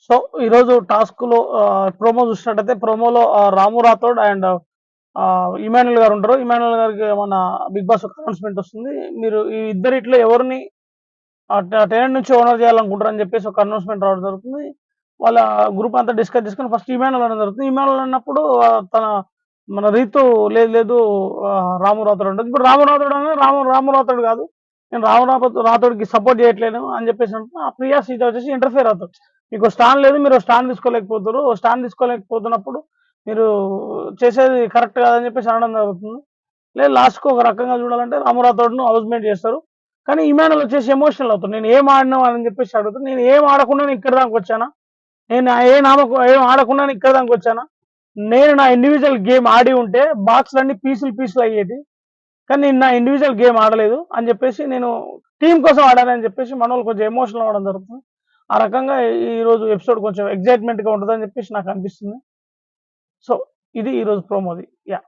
So ఈరోజు టాస్క్లో promo చూసినట్టయితే ప్రోమోలో రాము రాథోడ్ అండ్ ఇమానుయల్ గారు ఉంటారు. ఇమానుయల్ గారికి మన బిగ్ బాస్ ఒక అనౌన్స్మెంట్ వస్తుంది. మీరు ఈ ఇద్దరిట్లో ఎవరిని టెనెంట్ నుంచి ఓనర్ చేయాలనుకుంటారు అని చెప్పేసి ఒక అనౌన్స్మెంట్ రావడం జరుగుతుంది. వాళ్ళ గ్రూప్ అంతా డిస్కస్ చేసుకుని ఫస్ట్ ఇమానుయల్ అనడం జరుగుతుంది. ఇమానుయల్ అన్నప్పుడు తన మన రీతు లేదు లేదు రాము రాథోడ్ ఉంటుంది. ఇప్పుడు రాము రాథోడ్ అనేది రాము రాథోడ్ కాదు, నేను రాథోడ్కి సపోర్ట్ చేయట్లేను అని చెప్పేసి అంటున్నా. ఆ ప్రియా సీత వచ్చేసి ఇంటర్ఫేర్ అవుతుంది. మీకు స్టాండ్ లేదు, మీరు స్టాండ్ తీసుకోలేకపోతారు, స్టాండ్ తీసుకోలేకపోతున్నప్పుడు మీరు చేసేది కరెక్ట్ కాదని చెప్పేసి అనడం జరుగుతుంది. లేదు లాస్ట్కి ఒక రకంగా చూడాలంటే రాము రాథోడ్ను హౌస్మేట్ చేస్తారు. కానీ ఇమానుయల్ వచ్చేసి ఎమోషనల్ అవుతుంది. నేను ఏం ఆడినా అని చెప్పేసి అడుగుతాను. నేను ఏం ఆడకుండా ఇక్కడ దాకా వచ్చానా, నేను ఏం ఆడకుండా ఇక్కడ దాకా వచ్చానా, నేను నా ఇండివిజువల్ గేమ్ ఆడి ఉంటే బాక్స్లన్నీ పీసులు అయ్యేది. కానీ నేను నా ఇండివిజువల్ గేమ్ ఆడలేదు అని చెప్పేసి, నేను టీం కోసం ఆడానని చెప్పేసి మనోళ్ళు కొంచెం ఎమోషనల్ అవ్వడం జరుగుతుంది. ఆ రకంగా ఈరోజు ఎపిసోడ్ కొంచెం ఎగ్జైట్మెంట్గా ఉంటుందని చెప్పేసి నాకు అనిపిస్తుంది. సో ఇది ఈరోజు ప్రోమోది. యా.